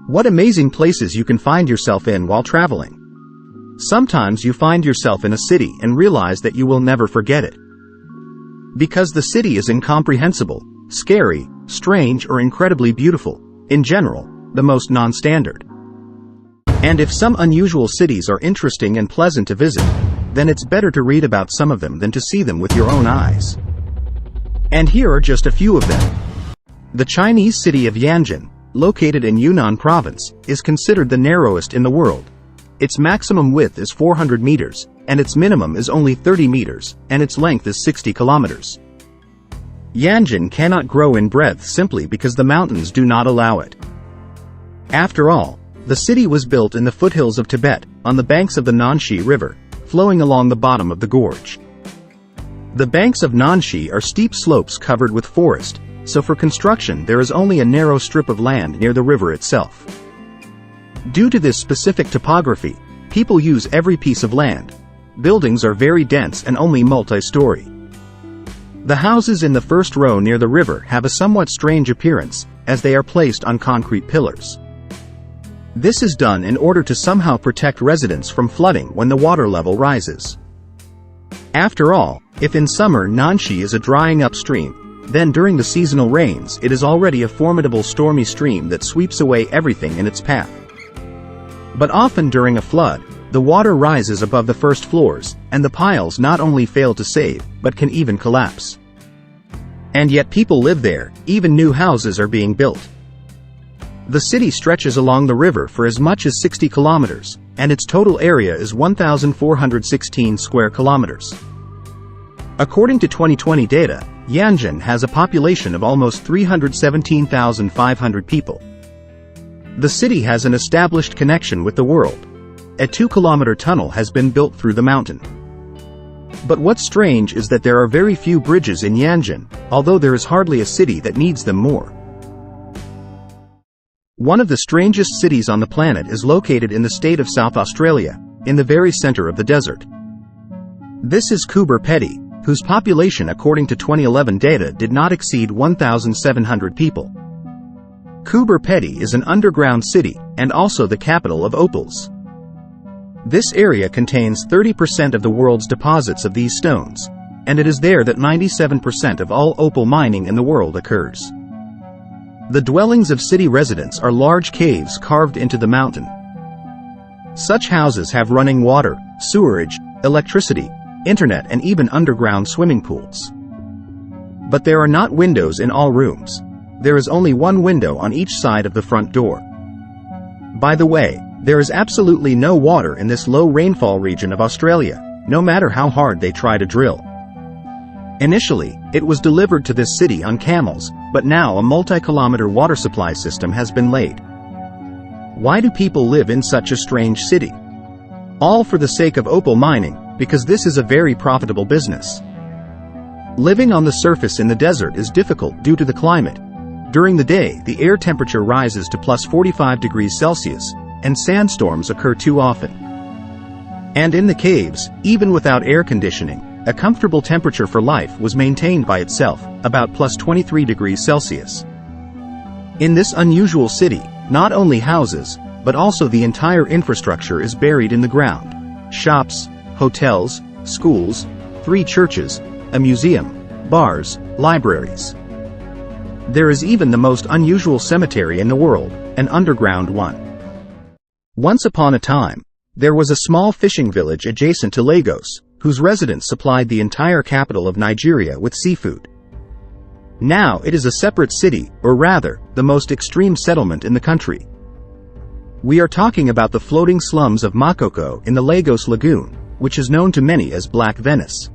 What amazing places you can find yourself in while traveling. Sometimes you find yourself in a city and realize that you will never forget it. Because the city is incomprehensible, scary, strange, or incredibly beautiful, in general, the most non-standard. And if some unusual cities are interesting and pleasant to visit, then it's better to read about some of them than to see them with your own eyes. And here are just a few of them. The Chinese city of Yanjin, located in Yunnan province, is considered the narrowest in the world. Its maximum width is 400 meters, and its minimum is only 30 meters, and its length is 60 kilometers. Yanjin cannot grow in breadth simply because the mountains do not allow it. After all, the city was built in the foothills of Tibet, on the banks of the Nanxi River, flowing along the bottom of the gorge. The banks of Nanxi are steep slopes covered with forest, so for construction there is only a narrow strip of land near the river itself. Due to this specific topography, people use every piece of land. Buildings are very dense and only multi-story. The houses in the first row near the river have a somewhat strange appearance, as they are placed on concrete pillars. This is done in order to somehow protect residents from flooding when the water level rises. After all, if in summer Nanxi is a drying up stream, then during the seasonal rains it is already a formidable stormy stream that sweeps away everything in its path. But often during a flood, the water rises above the first floors, and the piles not only fail to save, but can even collapse. And yet people live there, even new houses are being built. The city stretches along the river for as much as 60 kilometers, and its total area is 1,416 square kilometers. According to 2020 data, Yanjin has a population of almost 317,500 people. The city has an established connection with the world. A 2-kilometer tunnel has been built through the mountain. But what's strange is that there are very few bridges in Yanjin, although there is hardly a city that needs them more. One of the strangest cities on the planet is located in the state of South Australia, in the very center of the desert. This is Coober Pedy, whose population according to 2011 data did not exceed 1,700 people. Coober Pedy is an underground city, and also the capital of opals. This area contains 30% of the world's deposits of these stones, and it is there that 97% of all opal mining in the world occurs. The dwellings of city residents are large caves carved into the mountain. Such houses have running water, sewerage, electricity, internet, and even underground swimming pools. But there are not windows in all rooms. There is only one window on each side of the front door. By the way, there is absolutely no water in this low rainfall region of Australia, no matter how hard they try to drill. Initially, it was delivered to this city on camels, but now a multi-kilometer water supply system has been laid. Why do people live in such a strange city? All for the sake of opal mining, because this is a very profitable business. Living on the surface in the desert is difficult due to the climate. During the day, the air temperature rises to plus 45 degrees Celsius, and sandstorms occur too often. And in the caves, even without air conditioning, a comfortable temperature for life was maintained by itself, about plus 23 degrees Celsius. In this unusual city, not only houses, but also the entire infrastructure is buried in the ground. Shops, hotels, schools, 3 churches, a museum, bars, libraries. There is even the most unusual cemetery in the world, an underground one. Once upon a time, there was a small fishing village adjacent to Lagos, whose residents supplied the entire capital of Nigeria with seafood. Now it is a separate city, or rather, the most extreme settlement in the country. We are talking about the floating slums of Makoko in the Lagos Lagoon, which is known to many as Black Venice.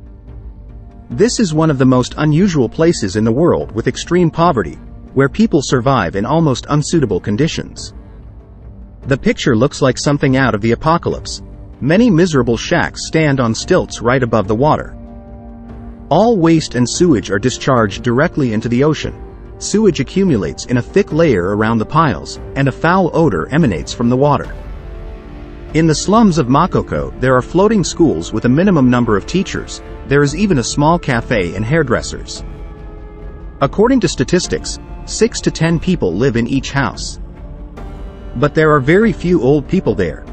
This is one of the most unusual places in the world with extreme poverty, where people survive in almost unsuitable conditions. The picture looks like something out of the apocalypse. Many miserable shacks stand on stilts right above the water. All waste and sewage are discharged directly into the ocean. Sewage accumulates in a thick layer around the piles, and a foul odor emanates from the water. In the slums of Makoko, there are floating schools with a minimum number of teachers. There is even a small cafe and hairdressers. According to statistics, 6 to 10 people live in each house. But there are very few old people there.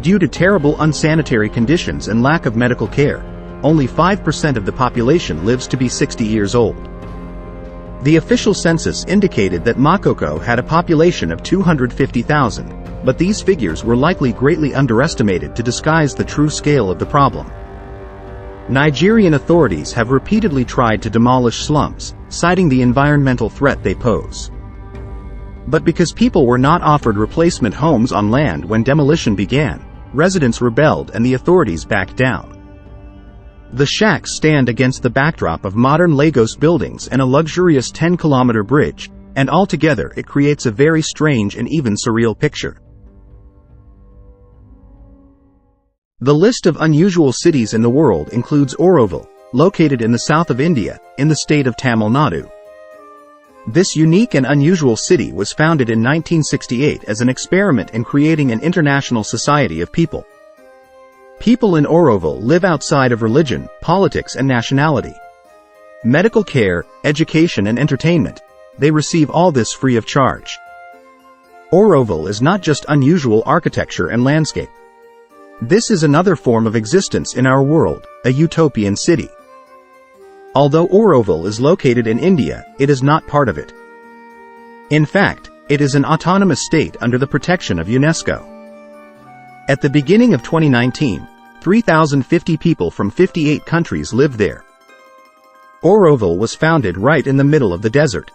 Due to terrible unsanitary conditions and lack of medical care, only 5% of the population lives to be 60 years old. The official census indicated that Makoko had a population of 250,000, but these figures were likely greatly underestimated to disguise the true scale of the problem. Nigerian authorities have repeatedly tried to demolish slums, citing the environmental threat they pose. But because people were not offered replacement homes on land when demolition began, residents rebelled and the authorities backed down. The shacks stand against the backdrop of modern Lagos buildings and a luxurious 10-kilometer bridge, and altogether it creates a very strange and even surreal picture. The list of unusual cities in the world includes Oroville, located in the south of India, in the state of Tamil Nadu. This unique and unusual city was founded in 1968 as an experiment in creating an international society of people. People in Oroville live outside of religion, politics and nationality. Medical care, education and entertainment, they receive all this free of charge. Oroville is not just unusual architecture and landscape. This is another form of existence in our world, a utopian city. Although Oroville is located in India, it is not part of it. In fact, it is an autonomous state under the protection of UNESCO. At the beginning of 2019, 3,050 people from 58 countries lived there. Oroville was founded right in the middle of the desert.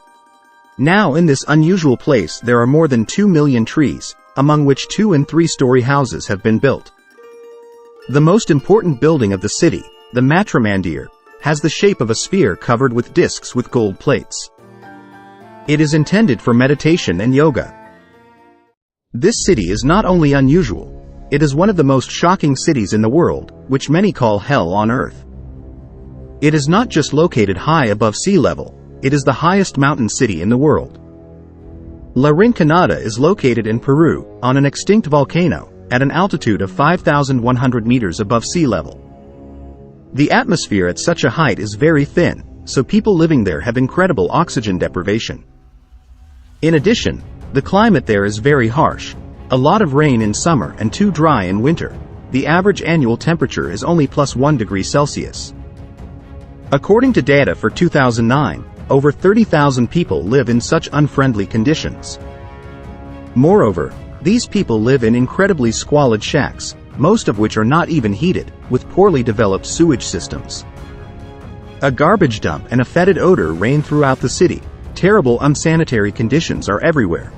Now in this unusual place there are more than 2 million trees, among which 2- and 3-story houses have been built. The most important building of the city, the Matrimandir, has the shape of a sphere covered with discs with gold plates. It is intended for meditation and yoga. This city is not only unusual, it is one of the most shocking cities in the world, which many call hell on earth. It is not just located high above sea level, it is the highest mountain city in the world. Lanada is located in Peru, on an extinct volcano, at an altitude of 5,100 meters above sea level. The atmosphere at such a height is very thin, so people living there have incredible oxygen deprivation. In addition, the climate there is very harsh. A lot of rain in summer and too dry in winter. The average annual temperature is only +1 degree Celsius. According to data for 2009, over 30,000 people live in such unfriendly conditions. Moreover, these people live in incredibly squalid shacks, most of which are not even heated, with poorly developed sewage systems. A garbage dump and a fetid odor reign throughout the city. Terrible unsanitary conditions are everywhere.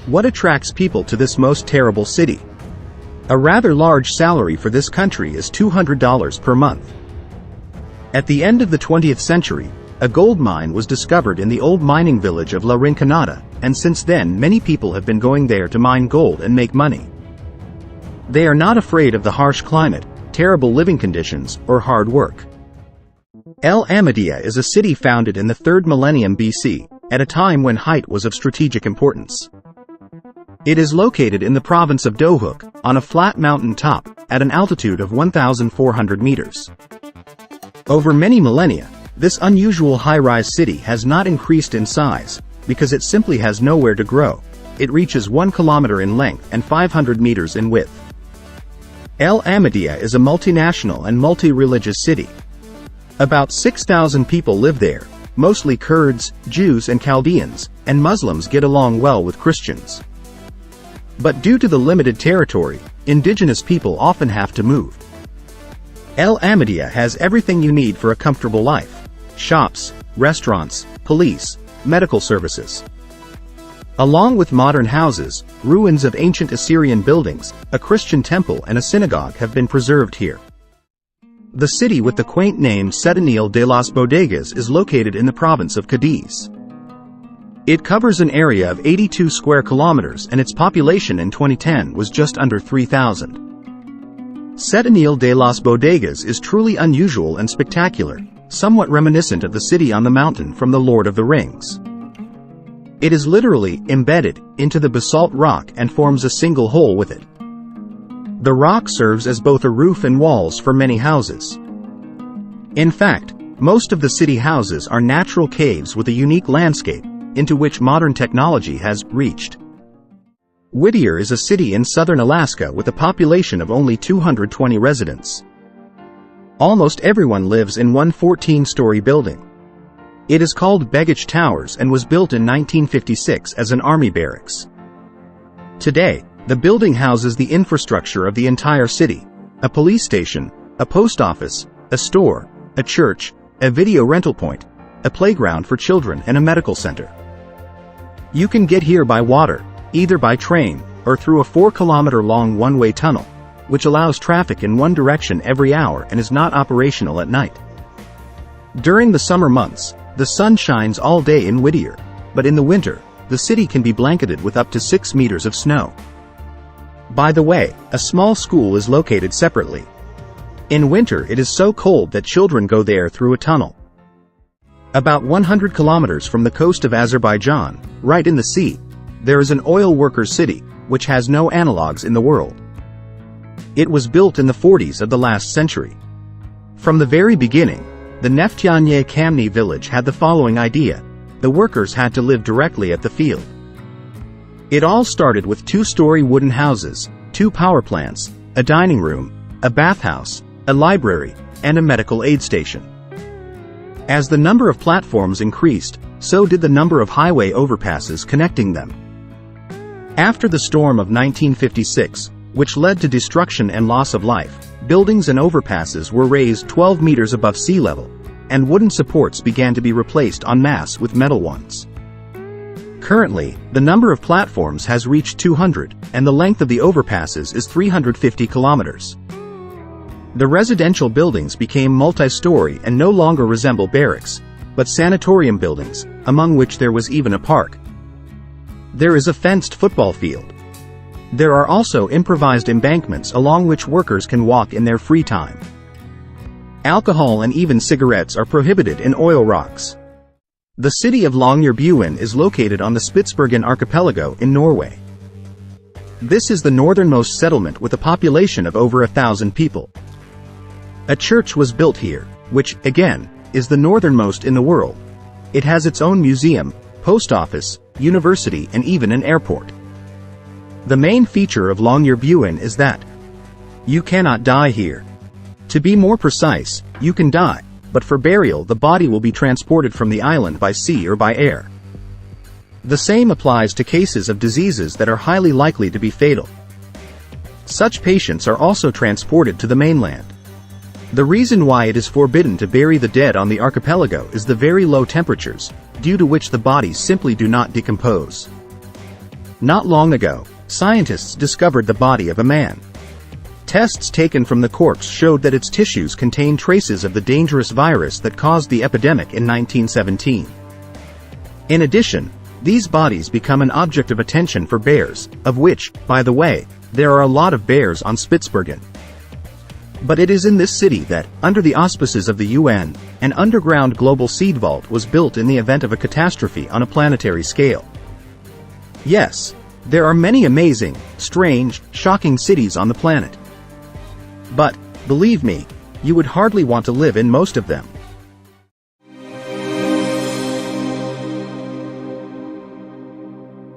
What attracts people to this most terrible city? A rather large salary for this country is $200 per month. At the end of the 20th century, a gold mine was discovered in the old mining village of Lanada, and since then many people have been going there to mine gold and make money. They are not afraid of the harsh climate, terrible living conditions, or hard work. Amadia is a city founded in the 3rd millennium BC, at a time when height was of strategic importance. It is located in the province of Dohuk, on a flat mountain top, at an altitude of 1,400 meters. Over many millennia, this unusual high-rise city has not increased in size, because it simply has nowhere to grow. It reaches 1 kilometer in length and 500 meters in width. Amadia is a multinational and multi-religious city. About 6,000 people live there, mostly Kurds, Jews and Chaldeans, and Muslims get along well with Christians. But due to the limited territory, indigenous people often have to move. Amadia has everything you need for a comfortable life: shops, restaurants, police, medical services. Along with modern houses, ruins of ancient Assyrian buildings, a Christian temple and a synagogue have been preserved here. The city with the quaint name Xian de las Bodegas is located in the province of Cadiz. It covers an area of 82 square kilometers and its population in 2010 was just under 3,000. Xian de las Bodegas is truly unusual and spectacular, somewhat reminiscent of the city on the mountain from The Lord of the Rings. It is literally embedded into the basalt rock and forms a single whole with it. The rock serves as both a roof and walls for many houses. In fact, most of the city houses are natural caves with a unique landscape, into which modern technology has reached. Whittier is a city in southern Alaska with a population of only 220 residents. Almost everyone lives in one 14-story building. It is called Begich Towers and was built in 1956 as an army barracks. Today, the building houses the infrastructure of the entire city: a police station, a post office, a store, a church, a video rental point, a playground for children, and a medical center. You can get here by water, either by train, or through a 4-kilometer-long one-way tunnel, which allows traffic in one direction every hour and is not operational at night. During the summer months, the sun shines all day in Whittier, but in the winter, the city can be blanketed with up to 6 meters of snow. By the way, a small school is located separately. In winter it is so cold that children go there through a tunnel. About 100 kilometers from the coast of Azerbaijan, right in the sea, there is an oil workers' city, which has no analogues in the world. It was built in the 40s of the last century. From the very beginning, the Neftyanyi Kamny village had the following idea: the workers had to live directly at the field. It all started with 2-story wooden houses, 2 power plants, a dining room, a bathhouse, a library, and a medical aid station. As the number of platforms increased, so did the number of highway overpasses connecting them. After the storm of 1956, which led to destruction and loss of life, buildings and overpasses were raised 12 meters above sea level, and wooden supports began to be replaced en masse with metal ones. Currently, the number of platforms has reached 200, and the length of the overpasses is 350 kilometers. The residential buildings became multi-story and no longer resemble barracks, but sanatorium buildings, among which there was even a park. There is a fenced football field. There are also improvised embankments along which workers can walk in their free time. Alcohol and even cigarettes are prohibited in oil rocks. The city of Longyearbyen is located on the Spitsbergen archipelago in Norway. This is the northernmost settlement with a population of over 1,000 people. A church was built here, which, again, is the northernmost in the world. It has its own museum, post office, university, and even an airport. The main feature of Longyearbyen is that you cannot die here. To be more precise, you can die, but for burial the body will be transported from the island by sea or by air. The same applies to cases of diseases that are highly likely to be fatal. Such patients are also transported to the mainland. The reason why it is forbidden to bury the dead on the archipelago is the very low temperatures, due to which the bodies simply do not decompose. Not long ago, scientists discovered the body of a man. Tests taken from the corpse showed that its tissues contained traces of the dangerous virus that caused the epidemic in 1917. In addition, these bodies become an object of attention for bears, of which, by the way, there are a lot of bears on Spitsbergen. But it is in this city that, under the auspices of the UN, an underground global seed vault was built in the event of a catastrophe on a planetary scale. Yes, there are many amazing, strange, shocking cities on the planet. But, believe me, you would hardly want to live in most of them.